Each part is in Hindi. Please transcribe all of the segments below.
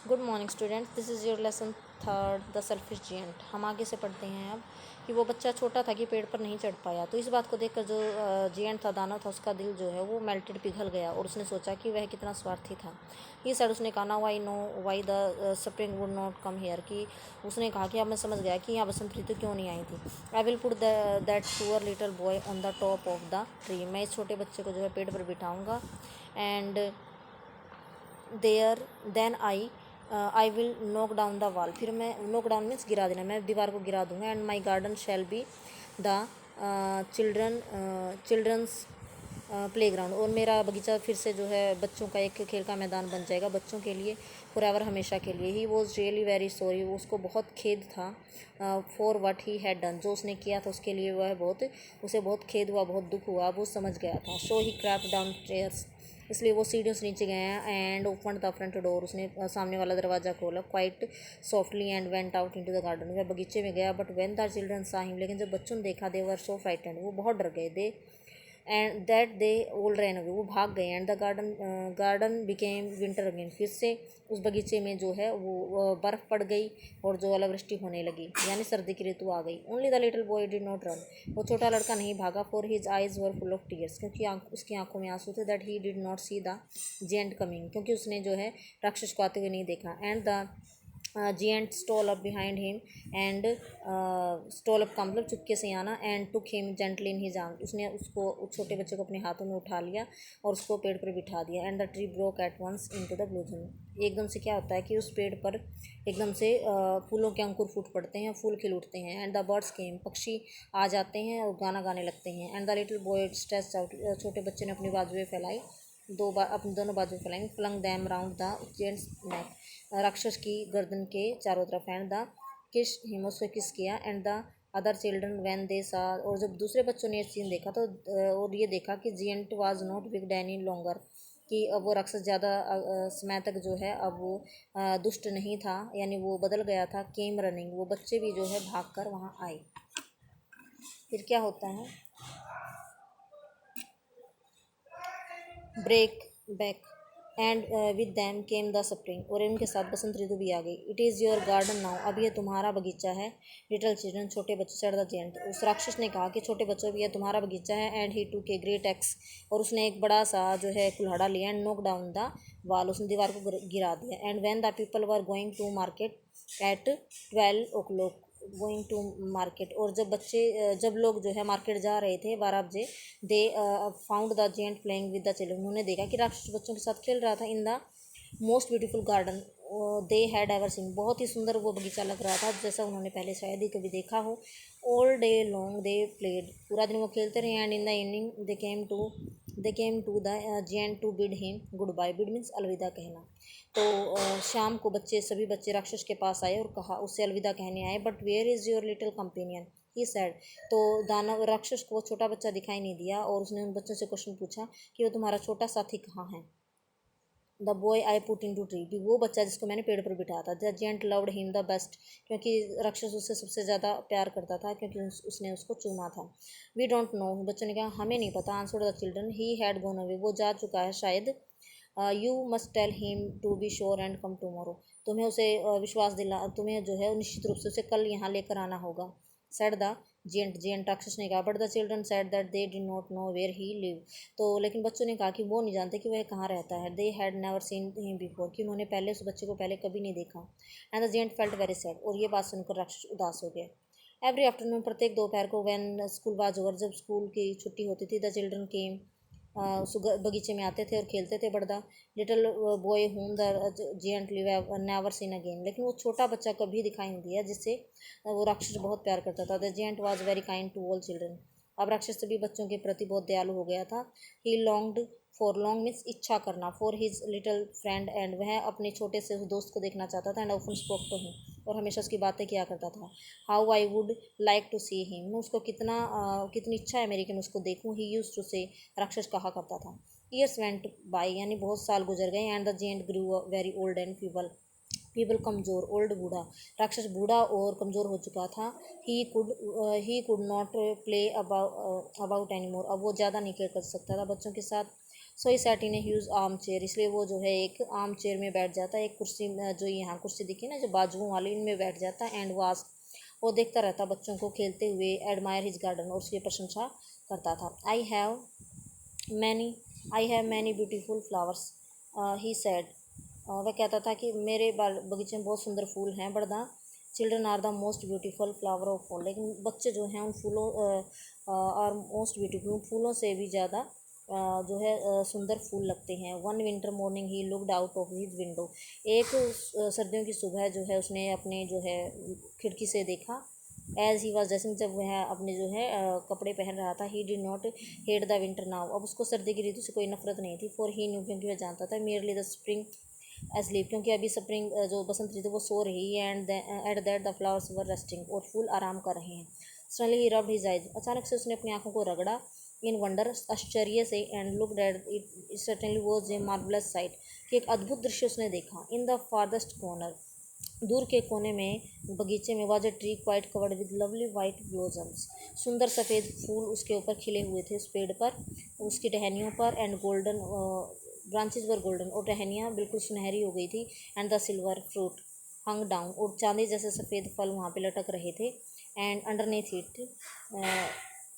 Good morning student, this is your lesson third the selfish giant. हम आगे से पढ़ते हैं अब कि वो बच्चा छोटा था कि पेड़ पर नहीं चढ़ पाया। तो इस बात को देखकर जो जियंट था, दानव था, उसका दिल जो है वो मेल्टेड, पिघल गया और उसने सोचा कि वह कितना स्वार्थी था। ये सर उसने कहा, now I know why the spring would not come here, कि उसने कहा कि अब मैं समझ गया कि यहाँ बसंत ऋतु क्यों नहीं आई थी। I will put that poor little boy on the top of the tree. मैं इस छोटे बच्चे को जो है पेड़ पर बिठाऊँगा and then I will knock down the wall. फिर मैं, नॉक डाउन मीन्स गिरा देना, मैं दीवार को गिरा दूंगा। And my garden shall be the children's playground. और मेरा बगीचा फिर से जो है बच्चों का एक खेल का मैदान बन जाएगा, बच्चों के लिए फॉरएवर, हमेशा के लिए। He was really very sorry, उसको बहुत खेद था। For what he had done, जो उसने किया था उसके लिए वह उसे बहुत खेद हुआ, बहुत दुख हुआ, वो समझ गया था। सो ही क्रैप्ड डाउन स्टेयर्स, इसलिए वो सीढ़ियों से नीचे गया। And open the front door, उसने सामने वाला दरवाज़ा खोला। Quite softly and went out into the garden, वह बगीचे में गया। बट व्हेन द चिल्ड्रन सा हिम, लेकिन जब बच्चों ने देखा, दे वर सो फ्राइटेंड, वो बहुत डर गए। दे ऑल रैन अवे, वो भाग गए। And the garden became winter again, फिर से उस बगीचे में जो है वो बर्फ़ पड़ गई और जो ओलावृष्टि होने लगी, यानी सर्दी की ऋतु आ गई। Only the little boy did not run, वो छोटा लड़का नहीं भागा। For his eyes were full of tears, क्योंकि उसकी आंखों में आंसू थे। That he did not see the giant coming, क्योंकि उसने जो है राक्षस को आते हुए नहीं देखा। And the giant stall up behind him and stall up का मतलब चुपके से आना। And took him gently in his arm, उसने उसको, उस छोटे बच्चे को अपने हाथों में उठा लिया और उसको पेड़ पर बिठा दिया। And the tree broke at once into the blossom, एकदम से क्या होता है कि उस पेड़ पर एकदम से फूलों के अंकुर फूट पड़ते हैं, फूल खिल उठते हैं। एंड द बर्ड्स केम, पक्षी आ जाते हैं और गाना गाने लगते हैं। And the little boy stretched out, छोटे बच्चे ने अपनी बाजुएं फैलाई, अपनी दोनों बाजुएं फैलाई। Flung them round the giant's neck, राक्षस की गर्दन के चारों तरफ। एंड द किस हिम, उसको किस किया। And the other children when they सा, और जब दूसरे बच्चों ने ये सीन देखा तो और ये देखा कि giant was not wicked any longer, कि अब वो राक्षस ज़्यादा समय तक जो है अब वो दुष्ट नहीं था, यानी वो बदल गया था। केम रनिंग, वो बच्चे भी जो है भाग कर वहाँ आए। फिर क्या होता है, break back and with them came the spring, और इनके साथ बसंत ऋतु भी आ गई। It is your garden now, अब ये तुम्हारा बगीचा है। लिटिल चिल्ड्रन, छोटे बच्चे, सेड द जेंट, उस राक्षस ने कहा कि छोटे बच्चों भी, ये तुम्हारा बगीचा है। एंड ही टूक ए ग्रेट एक्स, और उसने एक बड़ा सा जो है कुल्हाड़ा लिया। And knock down the wall, उसने दीवार को गिरा दिया। And when the people were going to market at 12 o'clock, going to market, और जब लोग जो है मार्केट जा रहे थे 12 बजे, they found the giant playing with the children, उन्होंने देखा कि राक्षस बच्चों के साथ खेल रहा था। In the most beautiful garden they had ever seen, बहुत ही सुंदर वो बगीचा लग रहा था जैसा उन्होंने पहले शायद ही कभी देखा हो। All day long they played, पूरा दिन वो खेलते रहे। And in the evening they came to the giant to bid him goodbye, bid means अलविदा कहना। तो शाम को सभी बच्चे राक्षस के पास आए और कहा, उससे अलविदा कहने आए। But where is your little companion, he said, तो दानव राक्षस को वो छोटा बच्चा दिखाई नहीं दिया और उसने उन बच्चों से क्वेश्चन पूछा कि वो तुम्हारा छोटा साथी कहाँ है। The boy I put in to tree, भी वो बच्चा जिसको मैंने पेड़ पर बिठाया था। The giant loved him the best, क्योंकि राक्षस उससे सबसे ज़्यादा प्यार करता था, क्योंकि उसने उसको चुना था। वी डोंट नो, बच्चों ने कहा हमें नहीं पता। Answered the children, he had gone away, वो जा चुका है शायद। You must tell him to be sure and come tomorrow, तुम्हें उसे तुम्हें जो है निश्चित रूप से उसे कल यहाँ लेकर आना होगा। सेड द जेंट राक्षस ने कहा। But the children said that they did not know where he lived, तो लेकिन बच्चों ने कहा कि वो नहीं जानते कि वह कहाँ रहता है। They had never seen him before, कि उन्होंने पहले उस बच्चे को पहले कभी नहीं देखा। And the giant felt very sad, और ये बात सुनकर राक्षस उदास हो गया। एवरी आफ्टरनून, प्रत्येक दोपहर को, व्हेन स्कूल वाज ओवर, जब स्कूल की छुट्टी होती थी, द चिल्ड्रन केम, बगीचे में आते थे और खेलते थे। But the little boy whom the giant love never seen again, लेकिन वो छोटा बच्चा कभी दिखाई नहीं दिया जिससे वो राक्षस बहुत प्यार करता था। The giant was very kind to all children, अब राक्षस सभी बच्चों के प्रति बहुत दयालु हो गया था। ही लॉन्ग्ड फॉर, लॉन्ग मीन्स इच्छा करना, for his little friend, and वह अपने छोटे से उस दोस्त को देखना चाहता था। And often spoke to him, और हमेशा उसकी बातें किया करता था। How I would like to see him, मैं उसको कितनी इच्छा है मेरी कि मैं उसको देखूँ। ही यूज टू से, राक्षस कहा करता था। ईयर्स वेंट बाई, यानी बहुत साल गुजर गए। And the giant grew very old and feeble कमज़ोर, ओल्ड बूढ़ा, राक्षस बूढ़ा और कमज़ोर हो चुका था। He could not play about any more, अब वो ज़्यादा नहीं खेल कर सकता था बच्चों के साथ। So he sat in a huge armchair, इसलिए वो जो है एक आर्म चेयर में बैठ जाता है, एक कुर्सी जो यहाँ कुर्सी दिखी ना जो बाजुओं वाली, इनमें बैठ जाता है। एंड वास, वो देखता रहता बच्चों को खेलते हुए। एडमायर हिज गार्डन, और उसकी प्रशंसा करता था। I have many beautiful flowers he said, वह कहता था कि मेरे बगीचे में बहुत सुंदर फूल हैं। But the children are the most beautiful flower of all, लेकिन बच्चे जो हैं उन फूलों आर मोस्ट ब्यूटीफुल, फूलों से भी ज़्यादा जो है सुंदर फूल लगते हैं। One winter morning he looked out of his window, एक सर्दियों की सुबह जो है उसने अपने जो है खिड़की से देखा। एज ही वॉज ड्रेसिंग, जब वह अपने जो है कपड़े पहन रहा था। ही did not hate the winter now, अब उसको सर्दी की ऋतु से कोई नफरत नहीं थी। फॉर ही न्यू, क्योंकि वह जानता था। मेयरली द स्प्रिंग एस्लीप, क्योंकि अभी स्प्रिंग जो बसंत ऋतु वो सो रही है। And at that the flowers were resting, और फूल आराम कर रहे हैं। सडनली ही रब्ड हिज आइज, अचानक से उसने अपनी आंखों को रगड़ा। इन वंडर, आश्चर्य से। And looked at it certainly was a marvellous site, कि एक अद्भुत दृश्य उसने देखा। इन द फारदेस्ट कॉर्नर, दूर के कोने में बगीचे में, was a tree quite covered with lovely white blossoms, सुंदर सफ़ेद फूल उसके ऊपर खिले हुए थे, उस पेड़ पर, उसकी टहनियों पर। And golden branches were golden, और टहनियाँ बिल्कुल सुनहरी हो गई थी। And the silver fruit hung down, और चांदी जैसे सफ़ेद फल वहाँ पे लटक रहे थे। And underneath it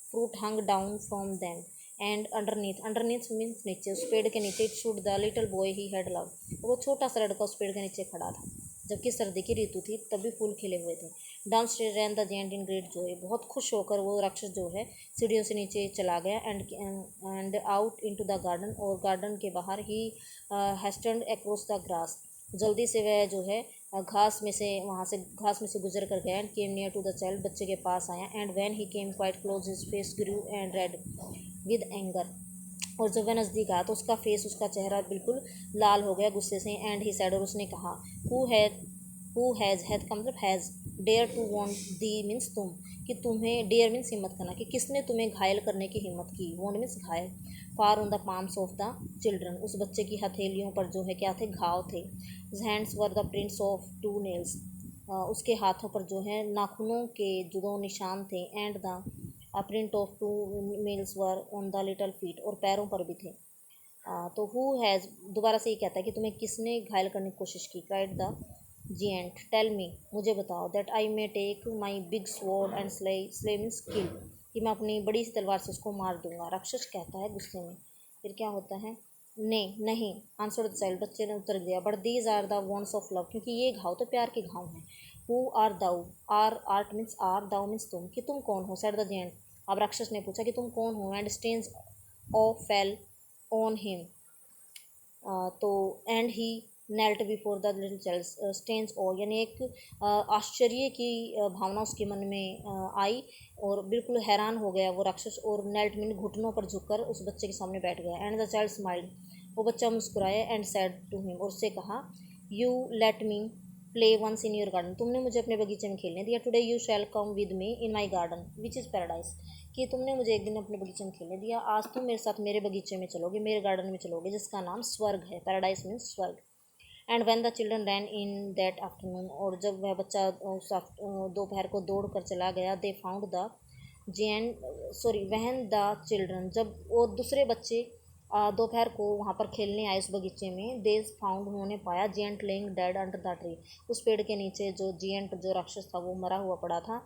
fruit hung down from them, and underneath means नीचे, उस पेड़ के नीचे। It should the little boy he had love, वो छोटा सा लड़का उस पेड़ के नीचे खड़ा था, जबकि सर्दी की ऋतु थी, तभी फूल खिले हुए थे। Downstairs ran the giant in great joy, बहुत खुश होकर वो राक्षस जो है सीढ़ियों से नीचे चला गया। And out into the garden, और गार्डन के बाहर ही हेस्टेंड अक्रॉस द ग्रास, जल्दी से वह जो है घास में से गुजर कर गया। And came near to the child, बच्चे के पास आया। And when he came quite close his face grew and red with anger, और जब वह नज़दीक आया तो उसका चेहरा बिल्कुल लाल हो गया गुस्से से। एंड ही सैड, और उसने कहा, हु हैज़ का मतलब has, dare to wound thee means तुम, कि तुम्हें, डेयर मीन्स हिम्मत करना, कि किसने तुम्हें घायल करने की हिम्मत की। वॉन्ट मीन्स घायल। For on the palms of the children, उस बच्चे की हथेलियों पर जो है क्या थे, घाव थे। Hands were the prints of two nails, उसके हाथों पर जो है नाखूनों के जो 2 निशान थे। And the print of two nails were on the little feet, और पैरों पर भी थे। तो हु हैज़ दोबारा से ये कहता है कि तुम्हें किसने घायल करने की कोशिश की। Cried the giant, tell me, मुझे बताओ। That I may take my big sword and slay means kill, कि मैं अपनी बड़ी सी तलवार से उसको मार दूंगा। राक्षस कहता है गुस्से में। फिर क्या होता है, नहीं, आंसर द चाइल्ड, बच्चे ने उत्तर दिया। But these are the wounds of love, क्योंकि ये घाव तो प्यार के घाव हैं। Who are thou, art means are, thou means तुम, कि तुम कौन हो। सेड द जिएंट, अब राक्षस ने पूछा कि तुम कौन हो। And strange awe fell on him, तो and he knelt before the little child strange और, यानी एक आश्चर्य की भावना उसके मन में आई, और बिल्कुल हैरान हो गया वो राक्षस। और नेल्ट मीन घुटनों पर झुककर उस बच्चे के सामने बैठ गया। एंड द चाइल्ड स्माइल्ड, वो बच्चा मुस्कुराया। एंड सैड टू हिम, और उससे कहा, you let me play once in your garden, तुमने मुझे अपने बगीचे में खेलने दिया। Today you shall come with me in my garden which is paradise, कि तुमने मुझे एक दिन अपने बगीचे में खेलने दिया, आज तुम मेरे साथ मेरे बगीचे में चलोगे, मेरे गार्डन में चलोगे, जिसका नाम स्वर्ग है। पैराडाइज मीन्स स्वर्ग। And when the children ran in that afternoon, और जब वह बच्चा दोपहर को दौड़ कर चला गया। दे found the when the children, जब वो दूसरे बच्चे दोपहर को वहाँ पर खेलने आए उस बगीचे में। दे फाउंड, उन्होंने पाया, giant laying dead under the tree, उस पेड़ के नीचे जो जियंट जो राक्षस था वो मरा हुआ पड़ा था।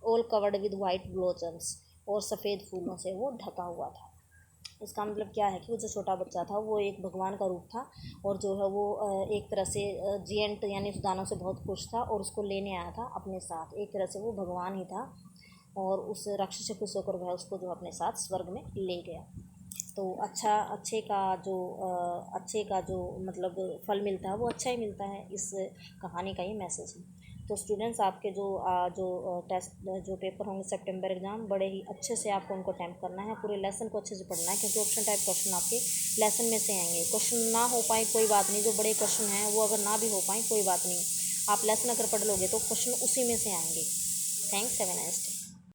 All covered with white blossoms, और सफ़ेद फूलों से वो ढका हुआ था। इसका मतलब क्या है कि वो जो छोटा बच्चा था वो एक भगवान का रूप था, और जो है वो एक तरह से जियंट यानी उस दानव से बहुत खुश था, और उसको लेने आया था अपने साथ। एक तरह से वो भगवान ही था, और उस राक्षस से खुश होकर वह उसको जो अपने साथ स्वर्ग में ले गया। तो अच्छे का जो मतलब फल मिलता है वो अच्छा ही मिलता है, इस कहानी का ये मैसेज है। तो स्टूडेंट्स, आपके जो टेस्ट जो पेपर होंगे सितंबर एग्ज़ाम, बड़े ही अच्छे से आपको उनको अटैम्प्ट करना है, पूरे लेसन को अच्छे से पढ़ना है, क्योंकि ऑप्शन टाइप क्वेश्चन आपके लेसन में से आएंगे। क्वेश्चन ना हो पाए कोई बात नहीं, जो बड़े क्वेश्चन हैं वो अगर ना भी हो पाए कोई बात नहीं, आप लेसन अगर पढ़ लोगे तो क्वेश्चन उसी में से आएंगे। Thanks, have a nice day.